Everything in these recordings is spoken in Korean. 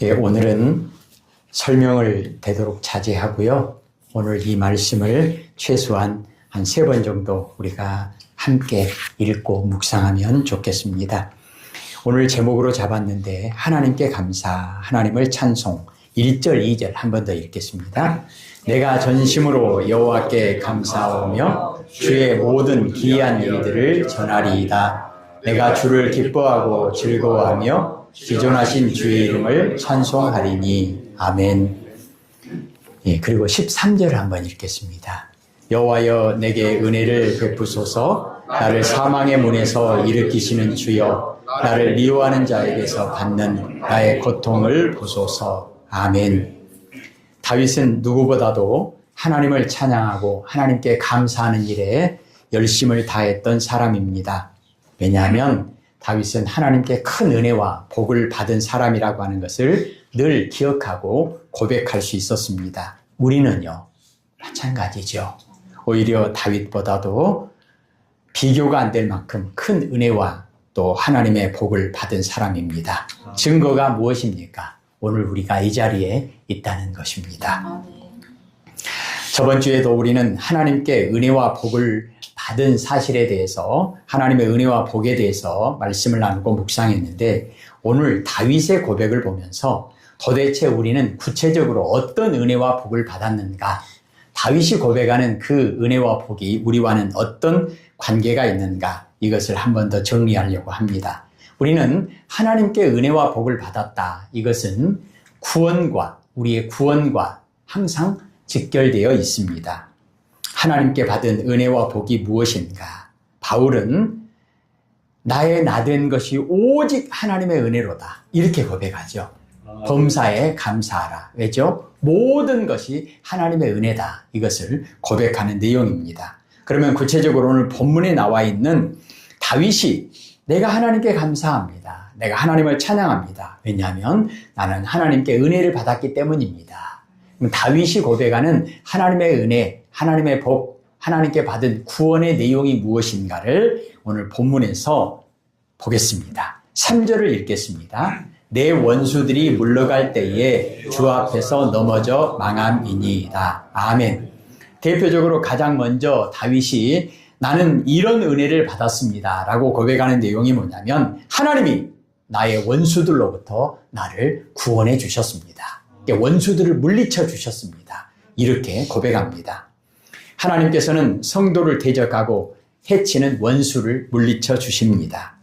예, 오늘은 설명을 되도록 자제하고요. 오늘 이 말씀을 최소한 한 3번 정도 우리가 함께 읽고 묵상하면 좋겠습니다. 오늘 제목으로 잡았는데 하나님께 감사, 하나님을 찬송 1절, 2절 한 번 더 읽겠습니다. 내가 전심으로 여호와께 감사하며 주의 모든 기이한 일들을 전하리이다. 내가 주를 기뻐하고 즐거워하며 기존하신 주의 이름을 찬송하리니. 아멘. 예, 그리고 13절 한번 읽겠습니다. 여호와여 내게 은혜를 베푸소서. 나를 사망의 문에서 일으키시는 주여, 나를 미워하는 자에게서 받는 나의 고통을 보소서. 아멘. 다윗은 누구보다도 하나님을 찬양하고 하나님께 감사하는 일에 열심을 다했던 사람입니다. 왜냐하면 다윗은 하나님께 큰 은혜와 복을 받은 사람이라고 하는 것을 늘 기억하고 고백할 수 있었습니다. 우리는요, 마찬가지죠. 오히려 다윗보다도 비교가 안 될 만큼 큰 은혜와 또 하나님의 복을 받은 사람입니다. 증거가 무엇입니까? 오늘 우리가 이 자리에 있다는 것입니다. 저번 주에도 우리는 하나님께 은혜와 복을 받은 사실에 대해서, 하나님의 은혜와 복에 대해서 말씀을 나누고 묵상했는데, 오늘 다윗의 고백을 보면서 도대체 우리는 구체적으로 어떤 은혜와 복을 받았는가, 다윗이 고백하는 그 은혜와 복이 우리와는 어떤 관계가 있는가, 이것을 한 번 더 정리하려고 합니다. 우리는 하나님께 은혜와 복을 받았다. 이것은 구원과, 우리의 구원과 항상 직결되어 있습니다. 하나님께 받은 은혜와 복이 무엇인가? 바울은 나의 나된 것이 오직 하나님의 은혜로다. 이렇게 고백하죠. 범사에 감사하라. 왜죠? 모든 것이 하나님의 은혜다. 이것을 고백하는 내용입니다. 그러면 구체적으로 오늘 본문에 나와 있는 다윗이 내가 하나님께 감사합니다. 내가 하나님을 찬양합니다. 왜냐하면 나는 하나님께 은혜를 받았기 때문입니다. 다윗이 고백하는 하나님의 은혜, 하나님의 복, 하나님께 받은 구원의 내용이 무엇인가를 오늘 본문에서 보겠습니다. 3절을 읽겠습니다. 내 원수들이 물러갈 때에 주 앞에서 넘어져 망함이니이다. 아멘. 대표적으로 가장 먼저 다윗이 나는 이런 은혜를 받았습니다 라고 고백하는 내용이 뭐냐면, 하나님이 나의 원수들로부터 나를 구원해 주셨습니다. 원수들을 물리쳐 주셨습니다. 이렇게 고백합니다. 하나님께서는 성도를 대적하고 해치는 원수를 물리쳐 주십니다.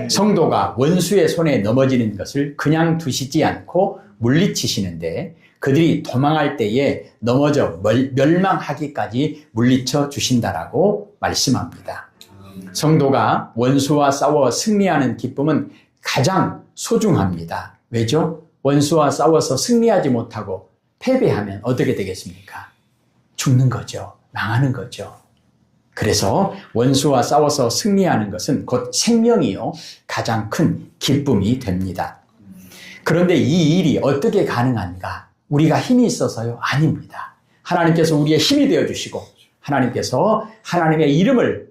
성도가 원수의 손에 넘어지는 것을 그냥 두시지 않고 물리치시는데, 그들이 도망할 때에 넘어져 멸망하기까지 물리쳐 주신다라고 말씀합니다. 성도가 원수와 싸워 승리하는 기쁨은 가장 소중합니다. 왜죠? 원수와 싸워서 승리하지 못하고 패배하면 어떻게 되겠습니까? 죽는 거죠. 망하는 거죠. 그래서 원수와 싸워서 승리하는 것은 곧 생명이요, 가장 큰 기쁨이 됩니다. 그런데 이 일이 어떻게 가능한가? 우리가 힘이 있어서요? 아닙니다. 하나님께서 우리의 힘이 되어주시고, 하나님께서 하나님의 이름을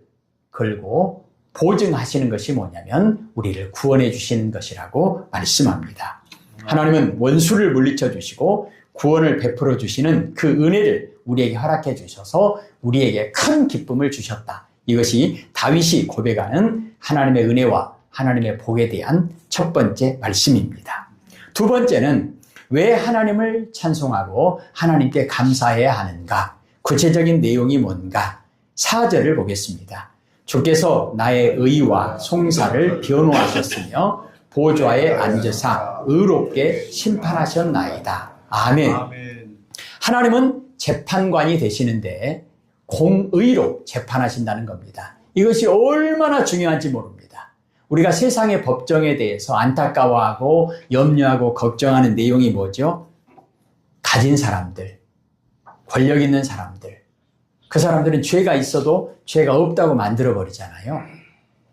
걸고 보증하시는 것이 뭐냐면 우리를 구원해 주시는 것이라고 말씀합니다. 하나님은 원수를 물리쳐 주시고 구원을 베풀어 주시는 그 은혜를 우리에게 허락해 주셔서 우리에게 큰 기쁨을 주셨다. 이것이 다윗이 고백하는 하나님의 은혜와 하나님의 복에 대한 첫 번째 말씀입니다. 두 번째는 왜 하나님을 찬송하고 하나님께 감사해야 하는가? 구체적인 내용이 뭔가? 4절을 보겠습니다. 주께서 나의 의와 송사를 변호하셨으며 보좌에 앉으사 의롭게 심판하셨나이다. 아멘. 하나님은 재판관이 되시는데 공의로 재판하신다는 겁니다. 이것이 얼마나 중요한지 모릅니다. 우리가 세상의 법정에 대해서 안타까워하고 염려하고 걱정하는 내용이 뭐죠? 가진 사람들, 권력 있는 사람들, 그 사람들은 죄가 있어도 죄가 없다고 만들어버리잖아요.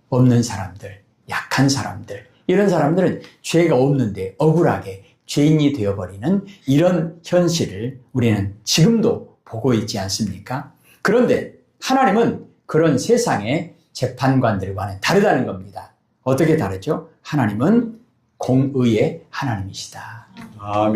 없는 사람들, 약한 사람들, 이런 사람들은 죄가 없는데 억울하게 죄인이 되어버리는 이런 현실을 우리는 지금도 보고 있지 않습니까? 그런데 하나님은 그런 세상의 재판관들과는 다르다는 겁니다. 어떻게 다르죠? 하나님은 공의의 하나님이시다.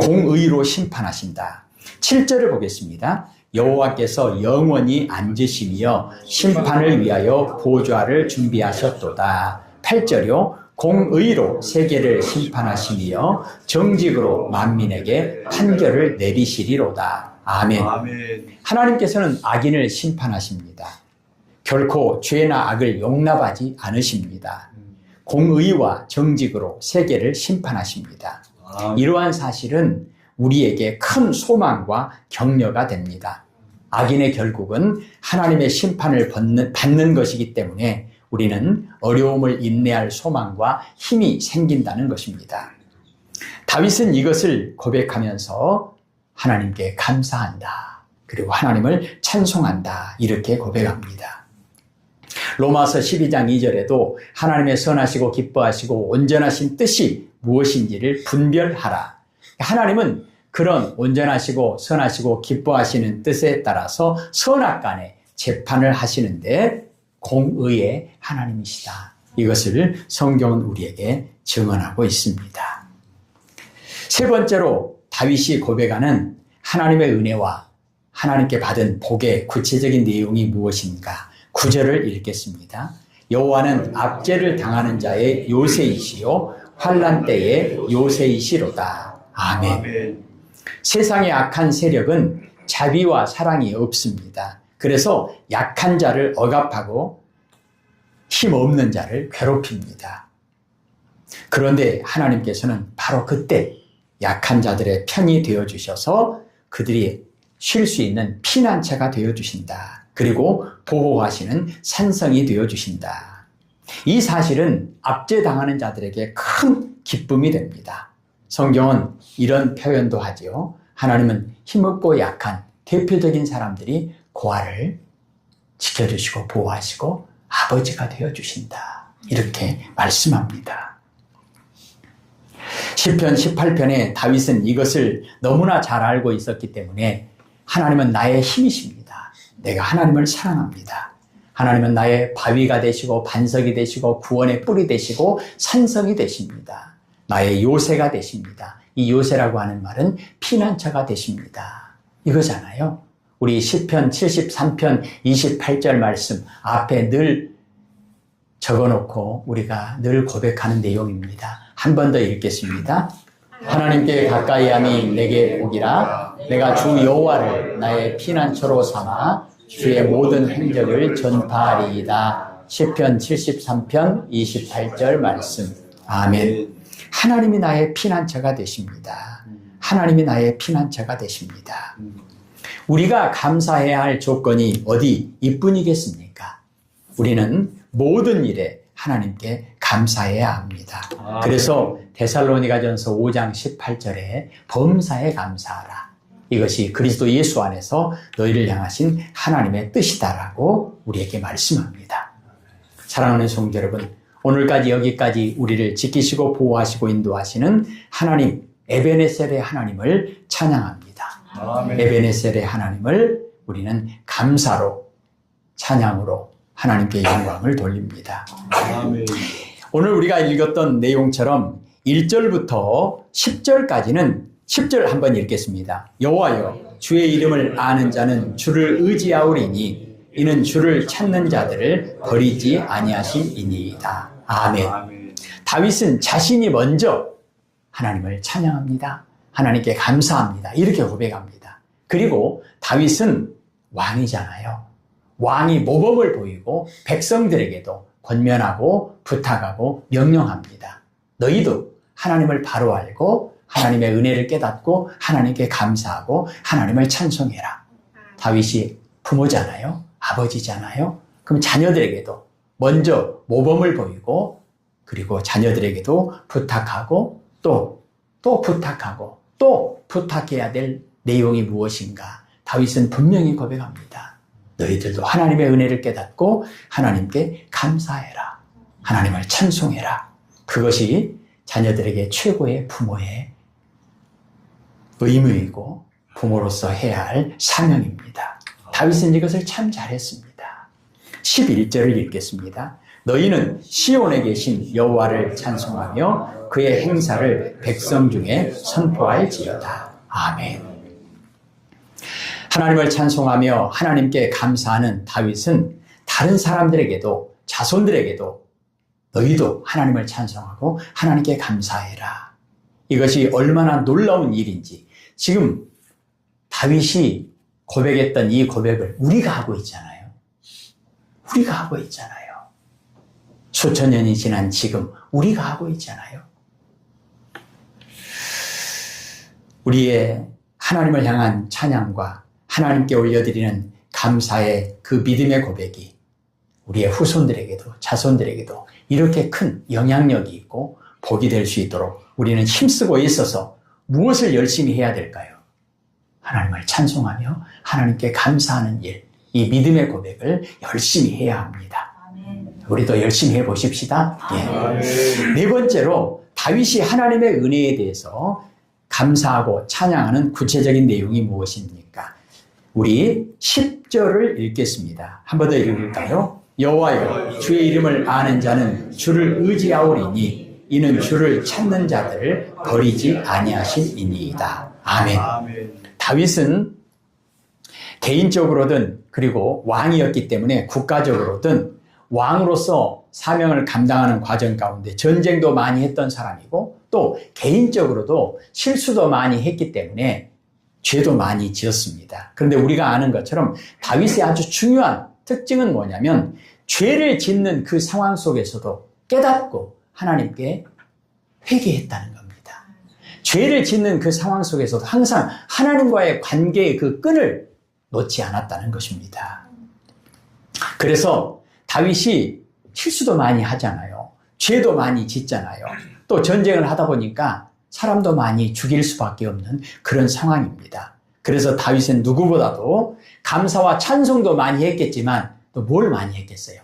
공의로 심판하신다. 7절을 보겠습니다. 여호와께서 영원히 앉으시며 심판을 위하여 보좌를 준비하셨도다. 8절이요. 공의로 세계를 심판하시며 정직으로 만민에게 판결을 내리시리로다. 아멘. 하나님께서는 악인을 심판하십니다. 결코 죄나 악을 용납하지 않으십니다. 공의와 정직으로 세계를 심판하십니다. 이러한 사실은 우리에게 큰 소망과 격려가 됩니다. 악인의 결국은 하나님의 심판을 받는 것이기 때문에 우리는 어려움을 인내할 소망과 힘이 생긴다는 것입니다. 다윗은 이것을 고백하면서 하나님께 감사한다. 그리고 하나님을 찬송한다. 이렇게 고백합니다. 로마서 12장 2절에도 하나님의 선하시고 기뻐하시고 온전하신 뜻이 무엇인지를 분별하라. 하나님은 그런 온전하시고 선하시고 기뻐하시는 뜻에 따라서 선악간에 재판을 하시는데 공의의 하나님이시다. 이것을 성경은 우리에게 증언하고 있습니다. 세 번째로 다윗이 고백하는 하나님의 은혜와 하나님께 받은 복의 구체적인 내용이 무엇인가? 9절을 읽겠습니다. 여호와는 압제를 당하는 자의 요새이시요 환난 때의 요새이시로다. 아멘. 세상의 악한 세력은 자비와 사랑이 없습니다. 그래서 약한 자를 억압하고 힘없는 자를 괴롭힙니다. 그런데 하나님께서는 바로 그때 약한 자들의 편이 되어주셔서 그들이 쉴 수 있는 피난처가 되어주신다. 그리고 보호하시는 산성이 되어주신다. 이 사실은 압제당하는 자들에게 큰 기쁨이 됩니다. 성경은 이런 표현도 하지요. 하나님은 힘없고 약한 대표적인 사람들이 고아를 지켜주시고 보호하시고 아버지가 되어주신다. 이렇게 말씀합니다. 시편 18편에 다윗은 이것을 너무나 잘 알고 있었기 때문에 하나님은 나의 힘이십니다. 내가 하나님을 사랑합니다. 하나님은 나의 바위가 되시고 반석이 되시고 구원의 뿔이 되시고 산성이 되십니다. 나의 요새가 되십니다. 이 요새라고 하는 말은 피난처가 되십니다. 이거잖아요. 우리 시편 73편 28절 말씀 앞에 늘 적어놓고 우리가 늘 고백하는 내용입니다. 한 번 더 읽겠습니다. 하나님께 가까이함이 내게 복이라. 내가 주 여호와를 나의 피난처로 삼아 주의 모든 행적을 전파하리이다. 시편 73편 28절 말씀. 아멘. 하나님이 나의 피난처가 되십니다. 하나님이 나의 피난처가 되십니다. 우리가 감사해야 할 조건이 어디 이뿐이겠습니까? 우리는 모든 일에 하나님께 감사해야 합니다. 그래서 데살로니가전서 5장 18절에 범사에 감사하라. 이것이 그리스도 예수 안에서 너희를 향하신 하나님의 뜻이다라고 우리에게 말씀합니다. 사랑하는 성도 여러분, 오늘까지 여기까지 우리를 지키시고 보호하시고 인도하시는 하나님, 에베네셀의 하나님을 찬양합니다. 아멘. 에베네셀의 하나님을 우리는 감사로, 찬양으로 하나님께 영광을 돌립니다. 아멘. 오늘 우리가 읽었던 내용처럼 1절부터 10절까지는 10절 한번 읽겠습니다. 여호와여, 주의 이름을 아는 자는 주를 의지하오리니 이는 주를 찾는 자들을 버리지 아니하심이니이다. 아멘. 다윗은 자신이 먼저 하나님을 찬양합니다. 하나님께 감사합니다. 이렇게 고백합니다. 그리고 다윗은 왕이잖아요. 왕이 모범을 보이고 백성들에게도 권면하고 부탁하고 명령합니다. 너희도 하나님을 바로 알고 하나님의 은혜를 깨닫고 하나님께 감사하고 하나님을 찬송해라. 다윗이 부모잖아요. 아버지잖아요. 그럼 자녀들에게도 먼저 모범을 보이고 그리고 자녀들에게도 부탁하고 또 부탁하고 또 부탁해야 될 내용이 무엇인가? 다윗은 분명히 고백합니다. 너희들도 하나님의 은혜를 깨닫고 하나님께 감사해라. 하나님을 찬송해라. 그것이 자녀들에게 최고의 부모의 의무이고 부모로서 해야 할 사명입니다. 다윗은 이것을 참 잘했습니다. 11절을 읽겠습니다. 너희는 시온에 계신 여호와를 찬송하며 그의 행사를 백성 중에 선포할지어다. 아멘. 하나님을 찬송하며 하나님께 감사하는 다윗은 다른 사람들에게도, 자손들에게도 너희도 하나님을 찬송하고 하나님께 감사해라. 이것이 얼마나 놀라운 일인지, 지금 다윗이 고백했던 이 고백을 우리가 하고 있잖아요. 우리가 하고 있잖아요. 수천 년이 지난 지금 우리가 하고 있잖아요. 우리의 하나님을 향한 찬양과 하나님께 올려드리는 감사의 그 믿음의 고백이 우리의 후손들에게도 자손들에게도 이렇게 큰 영향력이 있고 복이 될 수 있도록 우리는 힘쓰고 있어서 무엇을 열심히 해야 될까요? 하나님을 찬송하며 하나님께 감사하는 일, 이 믿음의 고백을 열심히 해야 합니다. 우리도 열심히 해보십시다. 예. 네 번째로 다윗이 하나님의 은혜에 대해서 감사하고 찬양하는 구체적인 내용이 무엇입니까? 우리 10절을 읽겠습니다. 한 번 더 읽을까요? 여호와여, 주의 이름을 아는 자는 주를 의지하오리니 이는 주를 찾는 자들을 버리지 아니하심이니이다. 아멘. 다윗은 개인적으로든 그리고 왕이었기 때문에 국가적으로든 왕으로서 사명을 감당하는 과정 가운데 전쟁도 많이 했던 사람이고 또 개인적으로도 실수도 많이 했기 때문에 죄도 많이 지었습니다. 그런데 우리가 아는 것처럼 다윗의 아주 중요한 특징은 뭐냐면 죄를 짓는 그 상황 속에서도 깨닫고 하나님께 회개했다는 겁니다. 죄를 짓는 그 상황 속에서도 항상 하나님과의 관계의 그 끈을 놓지 않았다는 것입니다. 그래서 다윗이 실수도 많이 하잖아요. 죄도 많이 짓잖아요. 또 전쟁을 하다 보니까 사람도 많이 죽일 수밖에 없는 그런 상황입니다. 그래서 다윗은 누구보다도 감사와 찬송도 많이 했겠지만 또 뭘 많이 했겠어요?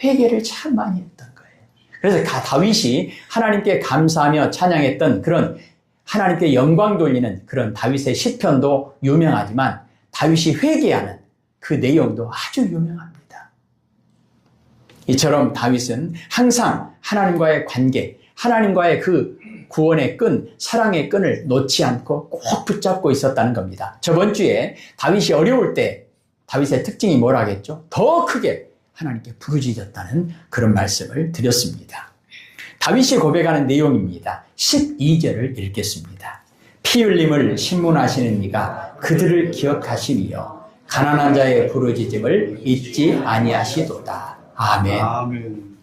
회개를 참 많이 했던 거예요. 그래서 다윗이 하나님께 감사하며 찬양했던 그런 하나님께 영광 돌리는 그런 다윗의 시편도 유명하지만 다윗이 회개하는 그 내용도 아주 유명합니다. 이처럼 다윗은 항상 하나님과의 관계, 하나님과의 그 구원의 끈, 사랑의 끈을 놓지 않고 꼭 붙잡고 있었다는 겁니다. 저번 주에 다윗이 어려울 때 다윗의 특징이 뭐라겠죠? 더 크게 하나님께 부르짖었다는 그런 말씀을 드렸습니다. 다윗이 고백하는 내용입니다. 12절을 읽겠습니다. 피 흘림을 신문하시는 이가 그들을 기억하시며 가난한 자의 부르짖음을 잊지 아니하시도다. 아멘.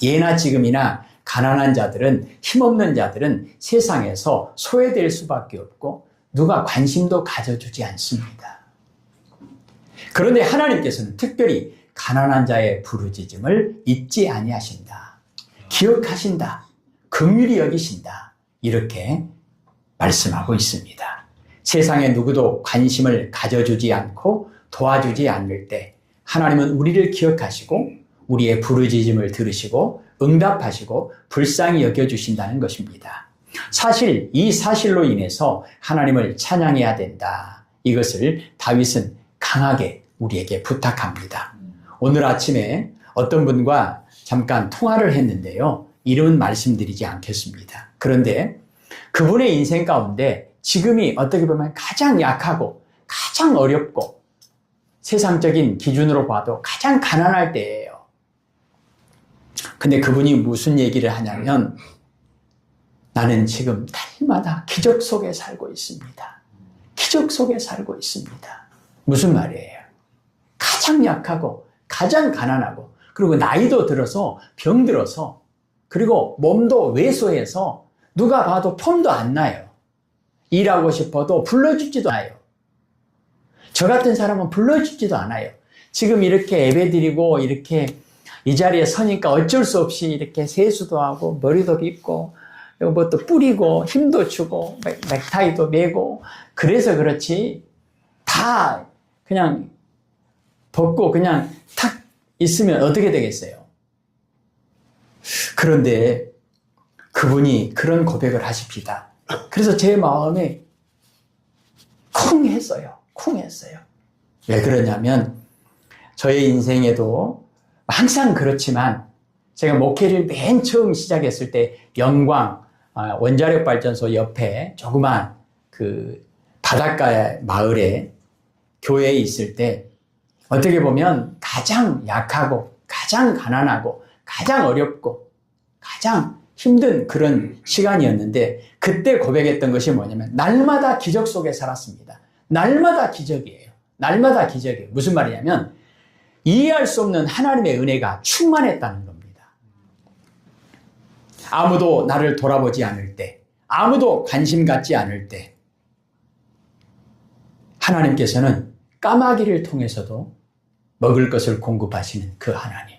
예나 지금이나 가난한 자들은, 힘없는 자들은 세상에서 소외될 수밖에 없고 누가 관심도 가져주지 않습니다. 그런데 하나님께서는 특별히 가난한 자의 부르짖음을 잊지 아니하신다. 기억하신다. 긍휼히 여기신다. 이렇게 말씀하고 있습니다. 세상에 누구도 관심을 가져주지 않고 도와주지 않을 때 하나님은 우리를 기억하시고 우리의 부르짖음을 들으시고 응답하시고 불쌍히 여겨주신다는 것입니다. 사실 이 사실로 인해서 하나님을 찬양해야 된다. 이것을 다윗은 강하게 우리에게 부탁합니다. 오늘 아침에 어떤 분과 잠깐 통화를 했는데요. 이름은 말씀드리지 않겠습니다. 그런데 그분의 인생 가운데 지금이 어떻게 보면 가장 약하고 가장 어렵고 세상적인 기준으로 봐도 가장 가난할 때예요. 근데 그분이 무슨 얘기를 하냐면 나는 지금 날마다 기적 속에 살고 있습니다. 기적 속에 살고 있습니다. 무슨 말이에요? 가장 약하고 가장 가난하고 그리고 나이도 들어서 병들어서 그리고 몸도 왜소해서 누가 봐도 폼도 안 나요. 일하고 싶어도 불러주지도 않아요. 저 같은 사람은 불러주지도 않아요. 지금 이렇게 예배드리고 이렇게 이 자리에 서니까 어쩔 수 없이 이렇게 세수도 하고 머리도 빗고 뭐 또 뿌리고 힘도 주고 넥타이도 매고 그래서 그렇지 다 그냥 벗고 그냥 탁 있으면 어떻게 되겠어요? 그런데 그분이 그런 고백을 하십니다. 그래서 제 마음에 쿵 했어요. 왜 그러냐면 저의 인생에도 항상 그렇지만 제가 목회를 맨 처음 시작했을 때 영광 원자력 발전소 옆에 조그만 그 바닷가 마을에 교회에 있을 때 어떻게 보면 가장 약하고 가장 가난하고 가장 어렵고 가장 힘든 그런 시간이었는데 그때 고백했던 것이 뭐냐면 날마다 기적 속에 살았습니다. 날마다 기적이에요. 날마다 기적이에요. 무슨 말이냐면 이해할 수 없는 하나님의 은혜가 충만했다는 겁니다. 아무도 나를 돌아보지 않을 때, 아무도 관심 갖지 않을 때 하나님께서는 까마귀를 통해서도 먹을 것을 공급하시는 그 하나님.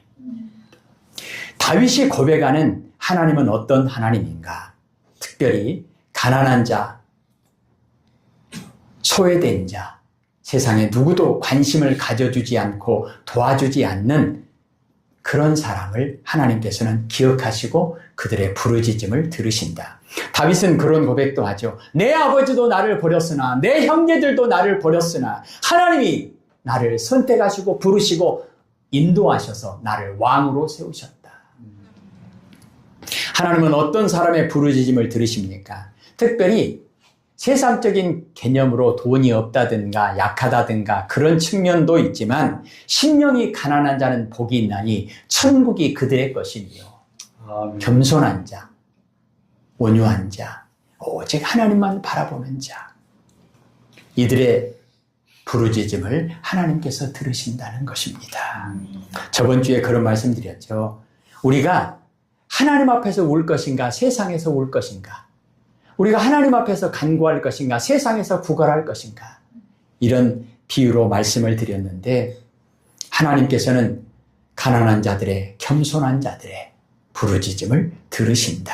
다윗이 고백하는 하나님은 어떤 하나님인가? 특별히 가난한 자, 소외된 자, 세상에 누구도 관심을 가져주지 않고 도와주지 않는 그런 사람을 하나님께서는 기억하시고 그들의 부르짖음을 들으신다. 다윗은 그런 고백도 하죠. 내 아버지도 나를 버렸으나 내 형제들도 나를 버렸으나 하나님이 나를 선택하시고 부르시고 인도하셔서 나를 왕으로 세우셨다. 하나님은 어떤 사람의 부르짖음을 들으십니까? 특별히 세상적인 개념으로 돈이 없다든가 약하다든가 그런 측면도 있지만 심령이 가난한 자는 복이 있나니 천국이 그들의 것이며 겸손한 자, 온유한 자, 오직 하나님만 바라보는 자, 이들의 부르짖음을 하나님께서 들으신다는 것입니다. 저번 주에 그런 말씀 드렸죠. 우리가 하나님 앞에서 울 것인가 세상에서 울 것인가, 우리가 하나님 앞에서 간구할 것인가 세상에서 구걸할 것인가, 이런 비유로 말씀을 드렸는데 하나님께서는 가난한 자들의, 겸손한 자들의 부르짖음을 들으신다.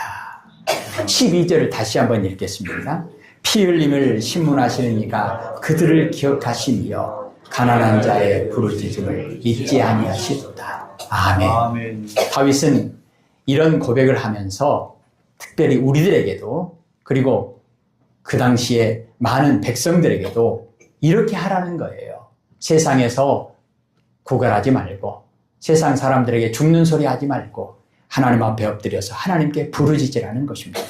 12절을 다시 한번 읽겠습니다. 피 흘림을 신문하시는 이가 그들을 기억하시며 가난한 자의 부르짖음을 잊지 아니하시도다. 아멘. 다윗은 이런 고백을 하면서 특별히 우리들에게도, 그리고 그 당시에 많은 백성들에게도 이렇게 하라는 거예요. 세상에서 구걸하지 말고 세상 사람들에게 죽는 소리 하지 말고 하나님 앞에 엎드려서 하나님께 부르짖으라는 것입니다.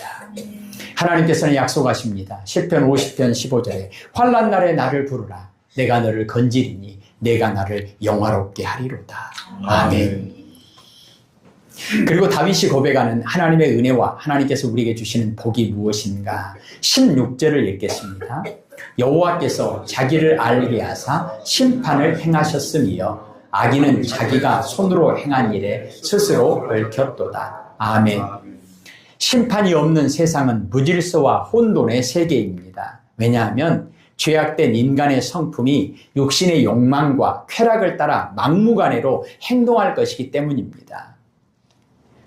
하나님께서는 약속하십니다. 시편 50편 15절에 환난 날에 나를 부르라. 내가 너를 건지리니 내가 나를 영화롭게 하리로다. 아멘. 그리고 다윗이 고백하는 하나님의 은혜와 하나님께서 우리에게 주시는 복이 무엇인가? 16절을 읽겠습니다. 여호와께서 자기를 알게 하사 심판을 행하셨으며 악인은 자기가 손으로 행한 일에 스스로 얽혔도다. 아멘. 심판이 없는 세상은 무질서와 혼돈의 세계입니다. 왜냐하면 죄악된 인간의 성품이 육신의 욕망과 쾌락을 따라 막무가내로 행동할 것이기 때문입니다.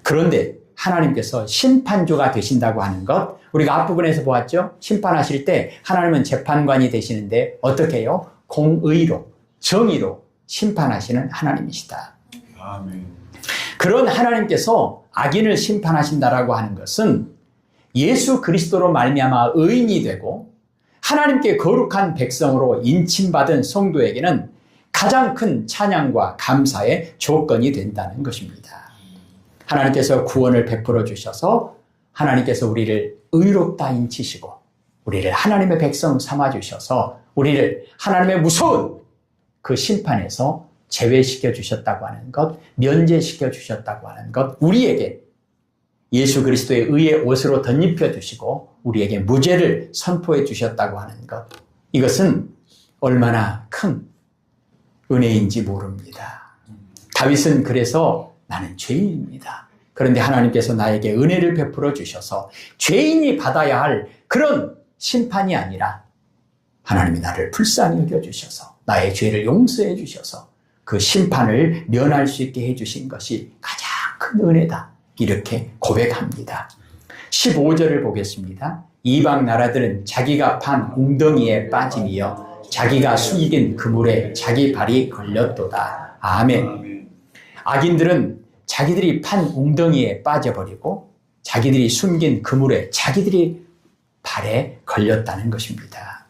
그런데 하나님께서 심판주가 되신다고 하는 것, 우리가 앞부분에서 보았죠? 심판하실 때 하나님은 재판관이 되시는데 어떻게 해요? 공의로, 정의로 심판하시는 하나님이시다. 아멘. 그런 하나님께서 악인을 심판하신다라고 하는 것은 예수 그리스도로 말미암아 의인이 되고 하나님께 거룩한 백성으로 인침받은 성도에게는 가장 큰 찬양과 감사의 조건이 된다는 것입니다. 하나님께서 구원을 베풀어 주셔서 하나님께서 우리를 의롭다 인치시고 우리를 하나님의 백성 삼아 주셔서 우리를 하나님의 무서운 그 심판에서 제외시켜 주셨다고 하는 것, 면제시켜 주셨다고 하는 것, 우리에게 예수 그리스도의 의의 옷으로 덧입혀 주시고 우리에게 무죄를 선포해 주셨다고 하는 것, 이것은 얼마나 큰 은혜인지 모릅니다. 다윗은 그래서 나는 죄인입니다. 그런데 하나님께서 나에게 은혜를 베풀어 주셔서 죄인이 받아야 할 그런 심판이 아니라 하나님이 나를 불쌍히 여겨주셔서 나의 죄를 용서해 주셔서 그 심판을 면할 수 있게 해주신 것이 가장 큰 은혜다. 이렇게 고백합니다. 15절을 보겠습니다. 이방 나라들은 자기가 판 웅덩이에 빠짐이여 자기가 숨긴 그물에 자기 발이 걸렸도다. 아멘. 악인들은 자기들이 판 웅덩이에 빠져버리고 자기들이 숨긴 그물에 자기들이 발에 걸렸다는 것입니다.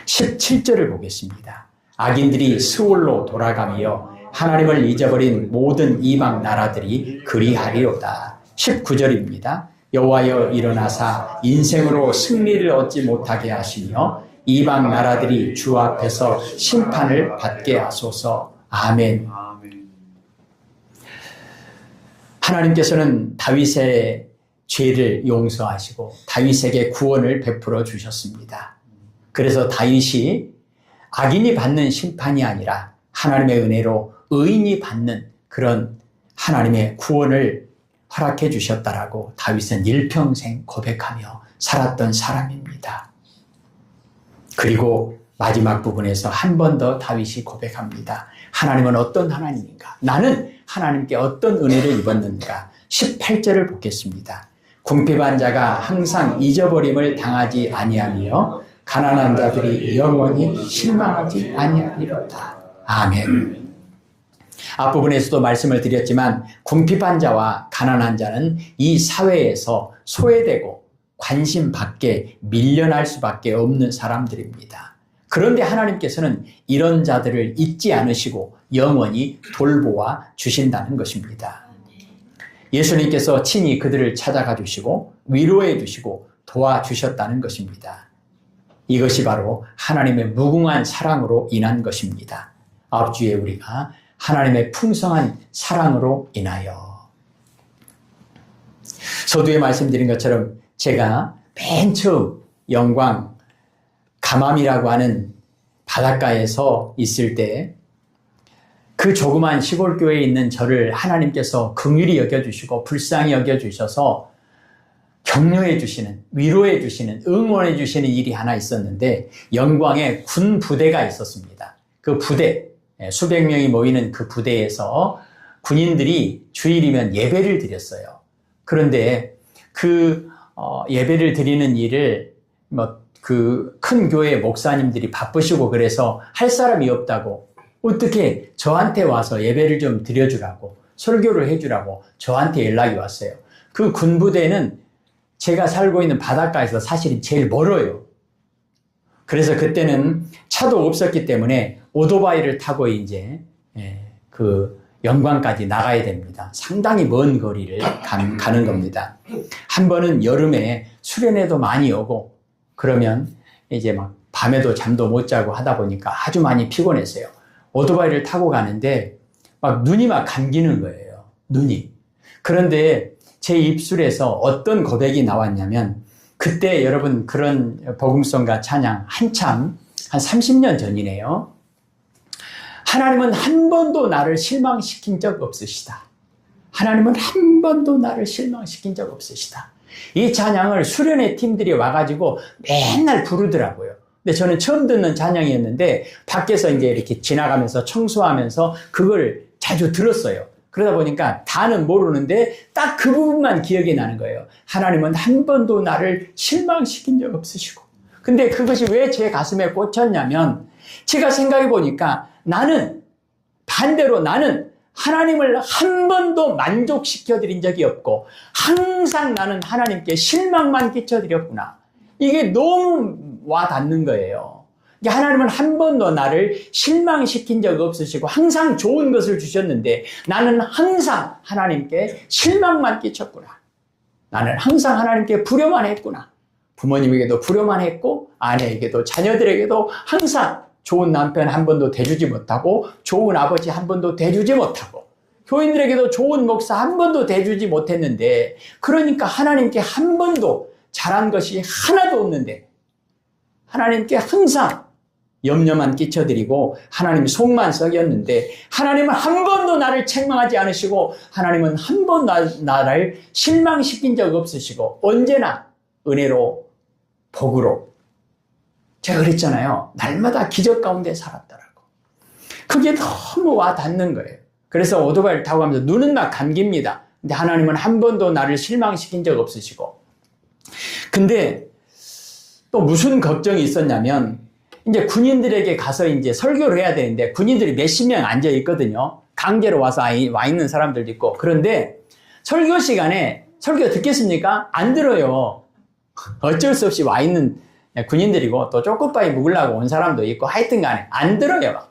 17절을 보겠습니다. 악인들이 스올로 돌아가며 하나님을 잊어버린 모든 이방 나라들이 그리하리로다. 19절입니다. 여호와여 일어나사 인생으로 승리를 얻지 못하게 하시며 이방 나라들이 주 앞에서 심판을 받게 하소서. 아멘. 하나님께서는 다윗의 죄를 용서하시고 다윗에게 구원을 베풀어 주셨습니다. 그래서 다윗이 악인이 받는 심판이 아니라 하나님의 은혜로 의인이 받는 그런 하나님의 구원을 허락해 주셨다라고 다윗은 일평생 고백하며 살았던 사람입니다. 그리고 마지막 부분에서 한 번 더 다윗이 고백합니다. 하나님은 어떤 하나님인가? 나는 하나님께 어떤 은혜를 입었는가? 18절을 보겠습니다. 궁핍한 자가 항상 잊어버림을 당하지 아니하며 가난한 자들이 영원히 실망하지 아니하리로다. 아멘. 앞부분에서도 말씀을 드렸지만 궁핍한 자와 가난한 자는 이 사회에서 소외되고 관심 밖에 밀려날 수밖에 없는 사람들입니다. 그런데 하나님께서는 이런 자들을 잊지 않으시고 영원히 돌보아 주신다는 것입니다. 예수님께서 친히 그들을 찾아가 주시고 위로해 주시고 도와주셨다는 것입니다. 이것이 바로 하나님의 무궁한 사랑으로 인한 것입니다. 다음 주에 우리가 하나님의 풍성한 사랑으로 인하여, 서두에 말씀드린 것처럼 제가 맨 처음 영광 감암이라고 하는 바닷가에서 있을 때 그 조그만 시골 교회에 있는 저를 하나님께서 긍휼히 여겨주시고 불쌍히 여겨주셔서 격려해 주시는, 위로해 주시는, 응원해 주시는 일이 하나 있었는데 영광의 군 부대가 있었습니다. 그 부대, 수백 명이 모이는 그 부대에서 군인들이 주일이면 예배를 드렸어요. 그런데 그 예배를 드리는 일을 그 큰 교회 목사님들이 바쁘시고 그래서 할 사람이 없다고, 어떻게 저한테 와서 예배를 좀 드려주라고, 설교를 해주라고 저한테 연락이 왔어요. 그 군부대는 제가 살고 있는 바닷가에서 사실은 제일 멀어요. 그래서 그때는 차도 없었기 때문에 오토바이를 타고 이제 그 영광까지 나가야 됩니다. 상당히 먼 거리를 가는 겁니다. 한 번은 여름에 수련회도 많이 오고 그러면 이제 막 밤에도 잠도 못 자고 하다 보니까 아주 많이 피곤했어요. 오토바이를 타고 가는데 막 눈이 막 감기는 거예요. 눈이. 그런데 제 입술에서 어떤 고백이 나왔냐면, 그때 여러분 그런 복음성과 찬양 한참 한 30년 전이네요. 하나님은 한 번도 나를 실망시킨 적 없으시다. 하나님은 한 번도 나를 실망시킨 적 없으시다. 이 찬양을 수련회 팀들이 와가지고 맨날 부르더라고요. 근데 저는 처음 듣는 찬양이었는데 밖에서 이제 이렇게 지나가면서 청소하면서 그걸 자주 들었어요. 그러다 보니까 다는 모르는데 딱 그 부분만 기억이 나는 거예요. 하나님은 한 번도 나를 실망시킨 적 없으시고. 근데 그것이 왜 제 가슴에 꽂혔냐면, 제가 생각해 보니까 반대로 나는 하나님을 한 번도 만족시켜 드린 적이 없고 항상 나는 하나님께 실망만 끼쳐 드렸구나. 이게 너무 와 닿는 거예요. 하나님은 한 번도 나를 실망시킨 적 없으시고 항상 좋은 것을 주셨는데 나는 항상 하나님께 실망만 끼쳤구나. 나는 항상 하나님께 불효만 했구나. 부모님에게도 불효만 했고 아내에게도 자녀들에게도 항상 좋은 남편 한 번도 대주지 못하고 좋은 아버지 한 번도 대주지 못하고 교인들에게도 좋은 목사 한 번도 대주지 못했는데, 그러니까 하나님께 한 번도 잘한 것이 하나도 없는데 하나님께 항상 염려만 끼쳐드리고 하나님 속만 썩였는데, 하나님은 한 번도 나를 책망하지 않으시고 하나님은 한 번도 나를 실망시킨 적 없으시고 언제나 은혜로 복으로, 제가 그랬잖아요. 날마다 기적 가운데 살았더라고. 그게 너무 와 닿는 거예요. 그래서 오토바이를 타고 가면서 눈은 막 감깁니다. 근데 하나님은 한 번도 나를 실망시킨 적 없으시고. 근데 또 무슨 걱정이 있었냐면, 이제 군인들에게 가서 이제 설교를 해야 되는데 군인들이 몇십 명 앉아 있거든요. 강제로 와서 와 있는 사람들도 있고. 그런데 설교 시간에 설교 듣겠습니까? 안 들어요. 어쩔 수 없이 와 있는 군인들이고 또 쪼꼬바이 묵으려고 온 사람도 있고 하여튼 간에 안 들어요.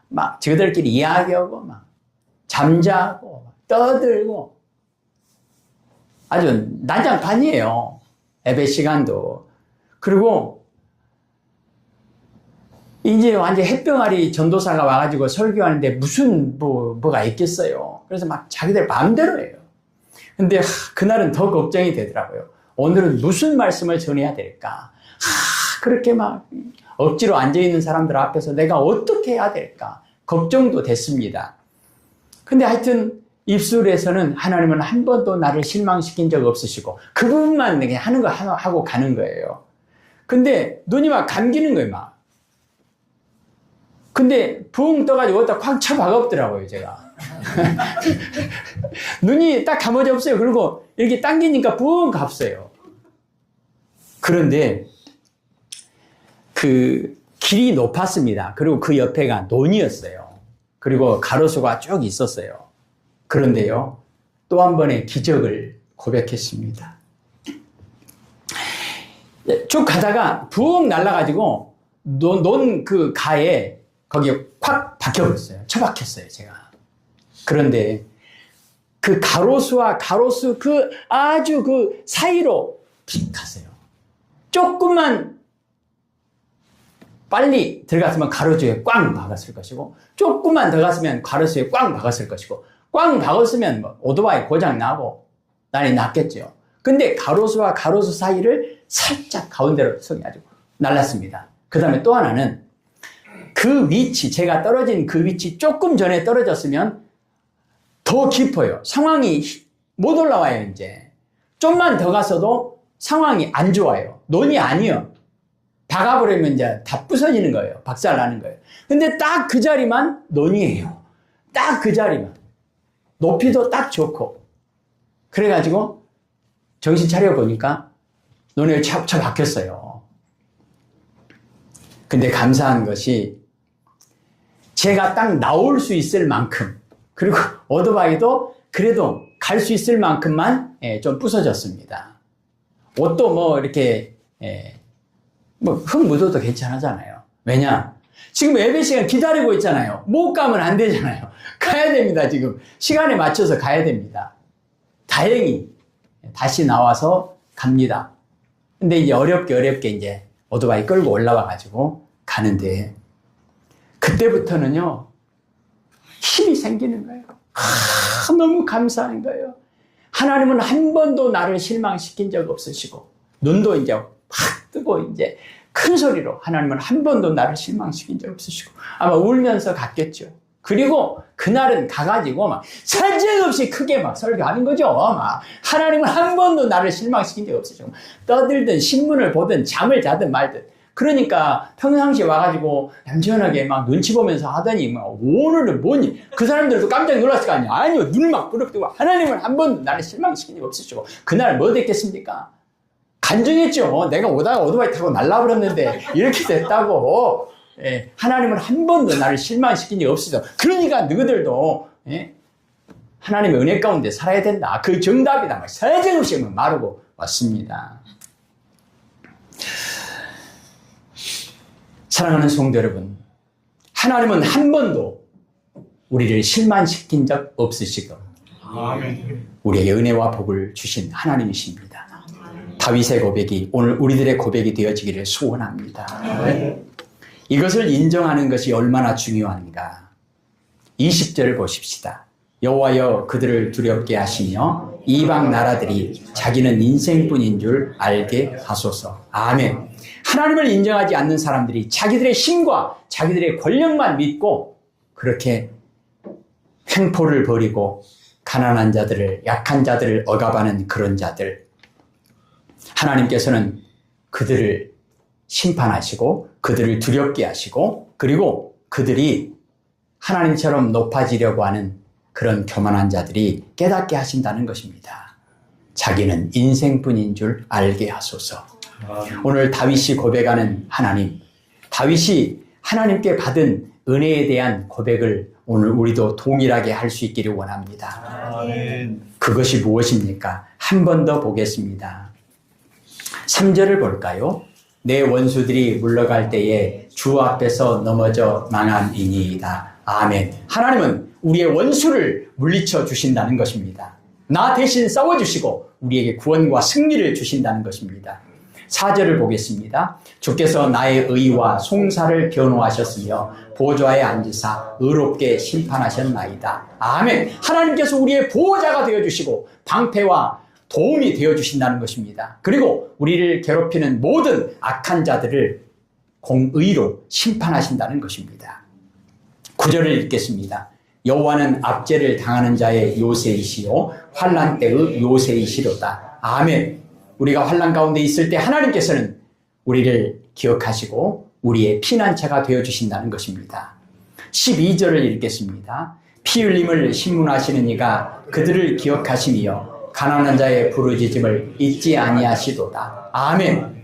막 저들끼리 이야기하고 막 잠자고 떠들고 아주 난장판이에요. 예배 시간도. 그리고 이제 완전 햇병아리 전도사가 와가지고 설교하는데 무슨 뭐가 있겠어요. 그래서 막 자기들 마음대로 해요. 근데 그날은 더 걱정이 되더라고요. 오늘은 무슨 말씀을 전해야 될까? 그렇게 막 억지로 앉아있는 사람들 앞에서 내가 어떻게 해야 될까? 걱정도 됐습니다. 근데 하여튼 입술에서는 하나님은 한 번도 나를 실망시킨 적 없으시고 그 부분만 그냥 하는 거 하고 가는 거예요. 근데 눈이 막 감기는 거예요, 막. 근데 붕 떠가지고 어디다 콱 쳐박았더라고요, 제가. 눈이 딱 감아져 없어요. 그리고 이렇게 당기니까 붕 갔어요. 그런데 그 길이 높았습니다. 그리고 그 옆에가 논이었어요. 그리고 가로수가 쭉 있었어요. 그런데요, 또 한 번의 기적을 고백했습니다. 쭉 가다가 붕 날아가지고 논 그 가에 거기에 콱 박혀버렸어요. 처박혔어요, 제가. 그런데 그 가로수와 가로수 그 아주 그 사이로 픽 갔어요. 조금만 빨리 들어갔으면 가로수에 꽝 박았을 것이고, 조금만 더 갔으면 가로수에 꽝 박았을 것이고, 꽝 박았으면 뭐 오토바이 고장 나고 난리 났겠죠. 근데 가로수와 가로수 사이를 살짝 가운데로 서가지고 날랐습니다. 그 다음에 또 하나는 그 위치, 제가 떨어진 그 위치 조금 전에 떨어졌으면 더 깊어요. 상황이 못 올라와요, 이제. 좀만 더 갔어도 상황이 안 좋아요. 논이 아니요. 박아버리면 이제 다 부서지는 거예요. 박살나는 거예요. 근데 딱 그 자리만 논이에요. 딱 그 자리만. 높이도 딱 좋고. 그래가지고 정신 차려보니까 논에 쳐 박혔어요. 근데 감사한 것이 제가 딱 나올 수 있을 만큼, 그리고 오토바이도 그래도 갈 수 있을 만큼만 좀 부서졌습니다. 옷도 뭐 이렇게 뭐 흙 묻어도 괜찮아잖아요. 왜냐? 지금 예배 시간 기다리고 있잖아요. 못 가면 안 되잖아요. 가야 됩니다. 지금 시간에 맞춰서 가야 됩니다. 다행히 다시 나와서 갑니다. 근데 이제 어렵게 이제 오토바이 끌고 올라와 가지고 가는데, 그때부터는요 힘이 생기는 거예요. 너무 감사한 거예요. 하나님은 한 번도 나를 실망시킨 적 없으시고, 눈도 이제 확 뜨고 이제 큰 소리로 하나님은 한 번도 나를 실망시킨 적 없으시고, 아마 울면서 갔겠죠. 그리고 그날은 가가지고 막 사정없이 크게 막 설교하는 거죠. 막 하나님은 한 번도 나를 실망시킨 적 없으시고, 떠들든 신문을 보든 잠을 자든 말든. 그러니까 평상시에 와가지고 얌전하게 막 눈치 보면서 하더니 막 오늘은 뭐니? 그 사람들도 깜짝 놀랐을 거 아니야. 아니요, 눈을 막 부릅뜨고 하나님은 한 번도 나를 실망시킨 적 없으시고. 그날 뭐 됐겠습니까? 간증했죠. 내가 오다가 오토바이 타고 날라버렸는데 이렇게 됐다고. 예, 하나님은 한 번도 나를 실망시킨 적이 없으시죠. 그러니까 너희들도 하나님의 은혜 가운데 살아야 된다. 그 정답이다. 막 사정없이 말하고 왔습니다. 사랑하는 성도 여러분, 하나님은 한 번도 우리를 실망시킨 적 없으시고 우리에게 은혜와 복을 주신 하나님이십니다. 다윗의 고백이 오늘 우리들의 고백이 되어지기를 소원합니다. 이것을 인정하는 것이 얼마나 중요한가. 20절을 보십시다. 여호와여 그들을 두렵게 하시며 이방 나라들이 자기는 인생뿐인 줄 알게 하소서. 아멘. 하나님을 인정하지 않는 사람들이 자기들의 힘과 자기들의 권력만 믿고 그렇게 횡포를 벌이고 가난한 자들을, 약한 자들을 억압하는 그런 자들, 하나님께서는 그들을 심판하시고 그들을 두렵게 하시고, 그리고 그들이 하나님처럼 높아지려고 하는 그런 교만한 자들이 깨닫게 하신다는 것입니다. 자기는 인생뿐인 줄 알게 하소서. 오늘 다윗이 고백하는 하나님, 다윗이 하나님께 받은 은혜에 대한 고백을 오늘 우리도 동일하게 할 수 있기를 원합니다. 아멘. 그것이 무엇입니까? 한 번 더 보겠습니다. 3절을 볼까요? 내 원수들이 물러갈 때에 주 앞에서 넘어져 망함이니이다. 아멘. 하나님은 우리의 원수를 물리쳐 주신다는 것입니다. 나 대신 싸워주시고 우리에게 구원과 승리를 주신다는 것입니다. 4절을 보겠습니다. 주께서 나의 의와 송사를 변호하셨으며 보좌에 앉으사 의롭게 심판하셨나이다. 아멘. 하나님께서 우리의 보호자가 되어주시고 방패와 도움이 되어주신다는 것입니다. 그리고 우리를 괴롭히는 모든 악한 자들을 공의로 심판하신다는 것입니다. 9절을 읽겠습니다. 여호와는 압제를 당하는 자의 요새이시요 환난 때의 요새이시로다. 아멘. 우리가 환난 가운데 있을 때 하나님께서는 우리를 기억하시고 우리의 피난처가 되어주신다는 것입니다. 12절을 읽겠습니다. 피 흘림을 신문하시는 이가 그들을 기억하시며 가난한 자의 부르짖음을 잊지 아니하시도다. 아멘.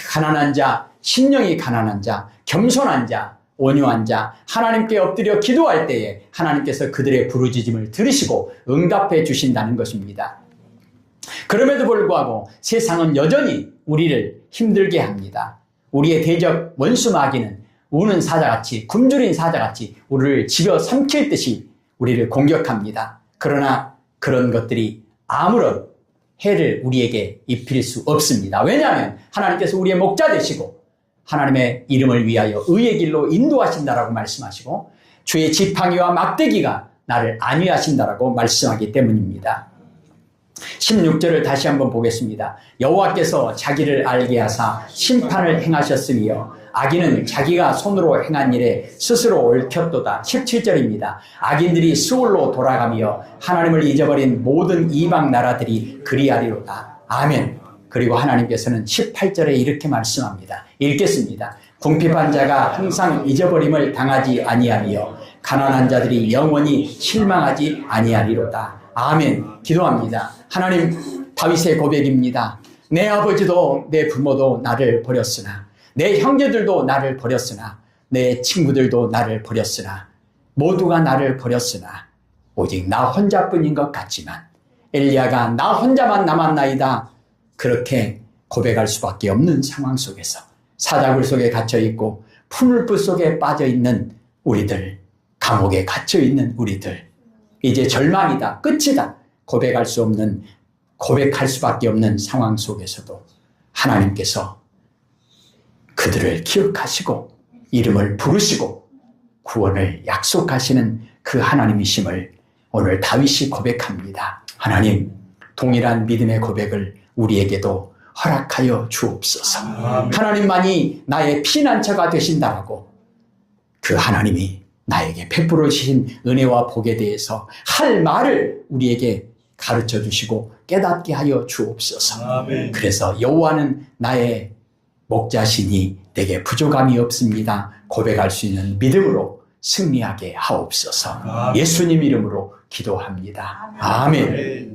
가난한 자, 심령이 가난한 자, 겸손한 자, 온유한 자, 하나님께 엎드려 기도할 때에 하나님께서 그들의 부르짖음을 들으시고 응답해 주신다는 것입니다. 그럼에도 불구하고 세상은 여전히 우리를 힘들게 합니다. 우리의 대적 원수 마귀는 우는 사자같이, 굶주린 사자같이 우리를 집어삼킬 듯이 우리를 공격합니다. 그러나 그런 것들이 아무런 해를 우리에게 입힐 수 없습니다. 왜냐하면 하나님께서 우리의 목자 되시고 하나님의 이름을 위하여 의의 길로 인도하신다라고 말씀하시고 주의 지팡이와 막대기가 나를 안위하신다라고 말씀하기 때문입니다. 16절을 다시 한번 보겠습니다. 여호와께서 자기를 알게 하사 심판을 행하셨으며 악인은 자기가 손으로 행한 일에 스스로 얽혔도다. 17절입니다. 악인들이 수울로 돌아가며 하나님을 잊어버린 모든 이방 나라들이 그리하리로다. 아멘. 그리고 하나님께서는 18절에 이렇게 말씀합니다. 읽겠습니다. 궁핍한 자가 항상 잊어버림을 당하지 아니하며 가난한 자들이 영원히 실망하지 아니하리로다. 아멘. 기도합니다. 하나님, 다윗의 고백입니다. 내 아버지도 내 부모도 나를 버렸으나 내 형제들도 나를 버렸으나 내 친구들도 나를 버렸으나 모두가 나를 버렸으나 오직 나 혼자뿐인 것 같지만 엘리야가 나 혼자만 남았나이다. 그렇게 고백할 수밖에 없는 상황 속에서 사자굴 속에 갇혀있고 풀물 속에 빠져있는 우리들, 감옥에 갇혀있는 우리들, 이제 절망이다, 끝이다 고백할 수 없는, 고백할 수밖에 없는 상황 속에서도 하나님께서 그들을 기억하시고 이름을 부르시고 구원을 약속하시는 그 하나님이심을 오늘 다윗이 고백합니다. 하나님, 동일한 믿음의 고백을 우리에게도 허락하여 주옵소서. 하나님만이 나의 피난처가 되신다라고 그 하나님이 나에게 베풀어 주신 은혜와 복에 대해서 할 말을 우리에게 가르쳐 주시고 깨닫게 하여 주옵소서. 아멘. 그래서 여호와는 나의 목자시니 내게 부족함이 없습니다. 고백할 수 있는 믿음으로 승리하게 하옵소서. 아멘. 예수님 이름으로 기도합니다. 아멘.